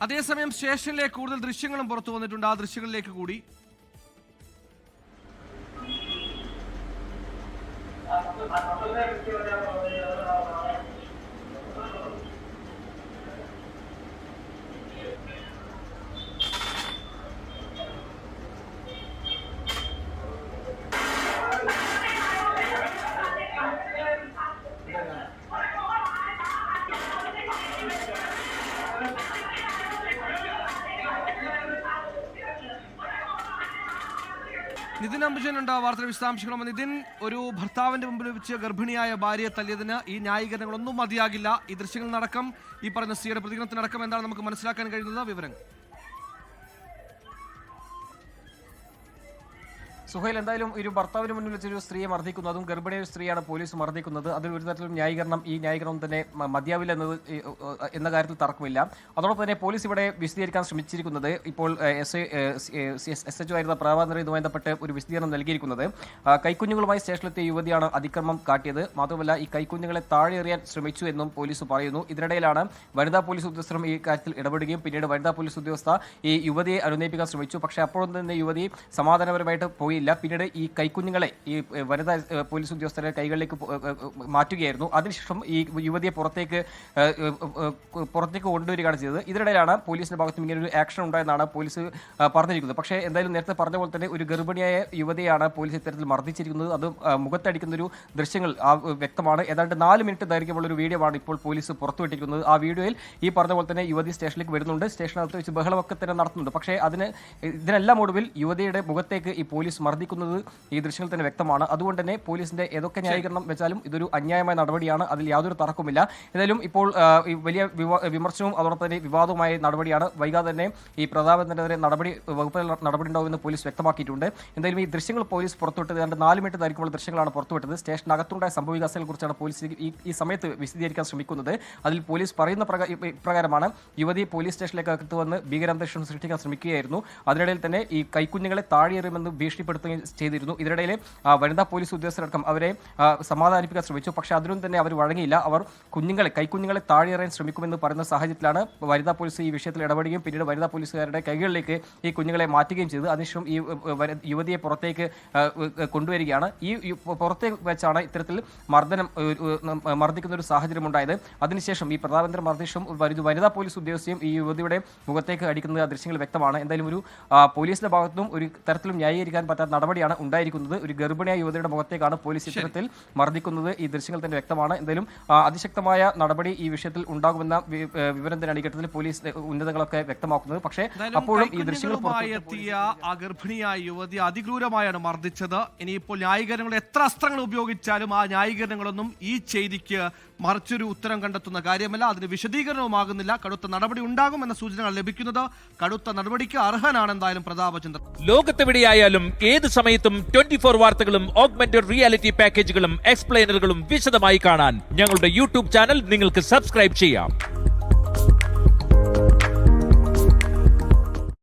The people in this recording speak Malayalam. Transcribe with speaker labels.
Speaker 1: അതേസമയം സ്റ്റേഷനിലേക്ക് കൂടുതൽ ദൃശ്യങ്ങളും പുറത്തു വന്നിട്ടുണ്ട്. ആ ദൃശ്യങ്ങളിലേക്ക് കൂടി നിതിൻ അംബുജനുണ്ട് വാർത്തയുടെ വിശദാംശങ്ങളും. നിതിൻ, ഒരു ഭർത്താവിന്റെ മുമ്പിൽ വെച്ച് ഗർഭിണിയായ ഭാര്യയെ തല്ലിയതിന് ഈ ന്യായീകരണങ്ങളൊന്നും മതിയാകില്ല. ഈ ദൃശ്യങ്ങളിലടക്കം ഈ പറയുന്ന സ്ത്രീയുടെ പ്രതികരണത്തിനടക്കം എന്താണ് നമുക്ക് മനസ്സിലാക്കാൻ കഴിയുന്നത്? വിവരങ്ങൾ
Speaker 2: സുഹൈൽ, എന്തായാലും ഒരു ഭർത്താവിന് മുന്നിൽ വെച്ചൊരു സ്ത്രീയെ മർദ്ദിക്കുന്നു, അതും ഗർഭിണിയ സ്ത്രീയാണ് പോലീസ് മർദ്ദിക്കുന്നത്. അതിൽ ഒരു തരത്തിലും ഈ ന്യായീകരണം തന്നെ മതിയാവില്ല എന്ന കാര്യത്തിൽ തർക്കമില്ല. അതോടൊപ്പം തന്നെ പോലീസ് ഇവിടെ വിശദീകരിക്കാൻ ശ്രമിച്ചിരിക്കുന്നത്, ഇപ്പോൾ SHO ആയിരുന്ന പ്രഭാകരൻ ഇതുമായി ബന്ധപ്പെട്ട് ഒരു വിശദീകരണം നൽകിയിരിക്കുന്നത്, കൈക്കുഞ്ഞുങ്ങളുമായി സ്റ്റേഷനിലെത്തിയ യുവതിയാണ് അതിക്രമം കാട്ടിയത്. മാത്രമല്ല ഈ കൈക്കുഞ്ഞുങ്ങളെ താഴെ എറിയാൻ ശ്രമിച്ചു എന്നും പോലീസ് പറയുന്നു. ഇതിനിടയിലാണ് വനിതാ പോലീസ് ഉദ്യോഗസ്ഥരും ഈ കാര്യത്തിൽ ഇടപെടുകയും പിന്നീട് വനിതാ പോലീസ് ഉദ്യോഗസ്ഥ ഈ യുവതിയെ അനുനയിപ്പിക്കാൻ ശ്രമിച്ചു. പക്ഷേ അപ്പോഴും തന്നെ യുവതി സമാധാനപരമായിട്ട് പോയി. പിന്നീട് ഈ കൈക്കുഞ്ഞുങ്ങളെ ഈ വനിതാ പോലീസ് ഉദ്യോഗസ്ഥരുടെ കൈകളിലേക്ക് മാറ്റുകയായിരുന്നു. അതിനുശേഷം ഈ യുവതിയെ പുറത്തേക്ക് കൊണ്ടുവരികയാണ് ചെയ്തത്. ഇതിനിടയിലാണ് പോലീസിന്റെ ഭാഗത്തും ഇങ്ങനെ ഒരു ആക്ഷൻ ഉണ്ടായെന്നാണ് പോലീസ് പറഞ്ഞിരിക്കുന്നത്. പക്ഷേ എന്തായാലും നേരത്തെ പറഞ്ഞ പോലെ തന്നെ ഒരു ഗർഭിണിയായ യുവതിയാണ് പോലീസ് ഇത്തരത്തിൽ മർദ്ദിച്ചിരിക്കുന്നത്. അത് മുഖത്തടിക്കുന്ന ഒരു ദൃശ്യങ്ങൾ വ്യക്തമാണ്. ഏതാണ്ട് 4 മിനിറ്റ് ദൈർഘ്യമുള്ള ഒരു വീഡിയോ ആണ് ഇപ്പോൾ പോലീസ് പുറത്തുവിട്ടിരിക്കുന്നത്. ആ വീഡിയോയിൽ ഈ പറഞ്ഞ പോലെ തന്നെ യുവതി സ്റ്റേഷനിലേക്ക് വരുന്നുണ്ട്. സ്റ്റേഷനകത്ത് വെച്ച് ബഹളമൊക്കെ തന്നെ നടത്തുന്നുണ്ട്. പക്ഷേ ഇതിനെല്ലാം ഒടുവിൽ യുവതിയുടെ മുഖത്തേക്ക് ഈ പോലീസ് മർദ്ദിക്കുന്നത് ഈ ദൃശ്യങ്ങൾ തന്നെ വ്യക്തമാണ്. അതുകൊണ്ട് തന്നെ പോലീസിന്റെ ഏതൊക്കെ ന്യായീകരണം വെച്ചാലും ഇതൊരു അന്യായമായ നടപടിയാണ്, അതിൽ യാതൊരു തർക്കവുമില്ല. ഏതായാലും ഇപ്പോൾ വലിയ വിമർശനവും അതോടൊപ്പം തന്നെ വിവാദവുമായ നടപടിയാണ്. വൈകാതെ തന്നെ ഈ പ്രതാപനെതിരെ വകുപ്പ് നടപടി ഉണ്ടാവുമെന്ന് പോലീസ് വ്യക്തമാക്കിയിട്ടുണ്ട്. എന്തായാലും ഈ ദൃശ്യങ്ങൾ പോലീസ് പുറത്തുവിട്ടത് 4 മിനിറ്റ് ദൈർഘ്യമുള്ള ദൃശ്യങ്ങളാണ് പുറത്തുവിട്ടത്. സ്റ്റേഷനകത്തുണ്ടായ സംഭവവികാസങ്ങളെ കുറിച്ചാണ് പോലീസ് ഈ സമയത്ത് വിശദീകരിക്കാൻ ശ്രമിക്കുന്നത്. അതിൽ പോലീസ് പറയുന്ന പ്രകാരമാണ് യുവതി പോലീസ് സ്റ്റേഷനിലേക്ക് അകത്ത് വന്ന് ഭീകരാന്തരീക്ഷം സൃഷ്ടിക്കാൻ ശ്രമിക്കുകയായിരുന്നു. അതിനിടയിൽ തന്നെ ഈ കൈക്കുഞ്ഞുങ്ങളെ താഴെയെറിയുമെന്ന് ഭീഷണിപ്പെടുത്തുകയും ചെയ്തിരുന്നു. ഇതിനിടയിൽ വനിതാ പോലീസ് ഉദ്യോഗസ്ഥരടക്കം അവരെ സമാധാനിപ്പിക്കാൻ ശ്രമിച്ചു. പക്ഷേ അതിനും തന്നെ അവർ വഴങ്ങിയില്ല. അവർ കൈക്കുഞ്ഞുങ്ങളെ താഴെയെറിയാൻ ശ്രമിക്കുമെന്ന് പറയുന്ന സാഹചര്യത്തിലാണ് വനിതാ പോലീസ് ഈ വിഷയത്തിൽ ഇടപെടുകയും പിന്നീട് വനിതാ പോലീസുകാരുടെ കൈകളിലേക്ക് ഈ കുഞ്ഞുങ്ങളെ മാറ്റുകയും ചെയ്തു. അതിനുശേഷം ഈ യുവതിയെ പുറത്തേക്ക് കൊണ്ടുവരികയാണ്. ഈ പുറത്തേക്ക് വെച്ചാണ് ഇത്തരത്തിൽ മർദ്ദിക്കുന്ന ഒരു സാഹചര്യം ഉണ്ടായത്. അതിനുശേഷം ഈ പ്രതാപേന്ദ്ര മർദ്ദിഷും വനിതാ പോലീസ് ഉദ്യോഗസ്ഥയും ഈ യുവതിയുടെ മുഖത്തേക്ക് അടിക്കുന്നത് ആ ദൃശ്യങ്ങൾ വ്യക്തമാണ്. എന്തായാലും ഒരു പോലീസിന്റെ ഭാഗത്തും ഒരു തരത്തിലും ന്യായീകരിക്കാൻ പറ്റാത്ത നടപടിയാണ് ഉണ്ടായിരിക്കുന്നത്. ഒരു ഗർഭിണിയായ യുവതിയുടെ മുഖത്തേക്കാണ് പോലീസ് ഇത്തരത്തിൽ മർദ്ദിക്കുന്നത്. ഈ ദൃശ്യങ്ങൾ തന്നെ വ്യക്തമാണ്. എന്തായാലും അതിശക്തമായ നടപടി ഈ വിഷയത്തിൽ ഉണ്ടാകുമെന്ന വിവരം തന്നെയാണ് ഈ ഘട്ടത്തിൽ പോലീസ് ഉന്നതങ്ങളൊക്കെ വ്യക്തമാക്കുന്നത്. പക്ഷേ അപ്പോഴും ഈ ദൃശ്യങ്ങളുമായി
Speaker 1: എത്തിയ ആ ഗർഭിണിയായ യുവതി അതിക്രൂരമായാണ് മർദ്ദിച്ചത്. ഇനിയിപ്പോൾ ന്യായീകരണങ്ങൾ എത്ര അസ്ത്രങ്ങൾ ഉപയോഗിച്ചാലും ആ ന്യായീകരണങ്ങളൊന്നും ഈ ചെയ്തിക്ക് മറിച്ചൊരു ഉത്തരം കണ്ടെത്തുന്ന കാര്യമല്ല. അതിന് വിശദീകരണവുമാകുന്നില്ല. കടുത്ത നടപടി ഉണ്ടാകുമെന്ന സൂചനകൾ ലഭിക്കുന്നത്. കടുത്ത നടപടിക്ക് അർഹനാണ് എന്തായാലും പ്രതാപചന്ദ്രൻ.
Speaker 3: ലോകത്തെവിടെയായാലും ഏത് സമയത്തും 24 വാർത്തകളും ഓഗ്മെന്റഡ് റിയാലിറ്റി പാക്കേജുകളും എക്സ്പ്ലെയിനറുകളും വിശദമായി കാണാൻ ഞങ്ങളുടെ യൂട്യൂബ് ചാനൽ നിങ്ങൾക്ക് സബ്സ്ക്രൈബ് ചെയ്യാം.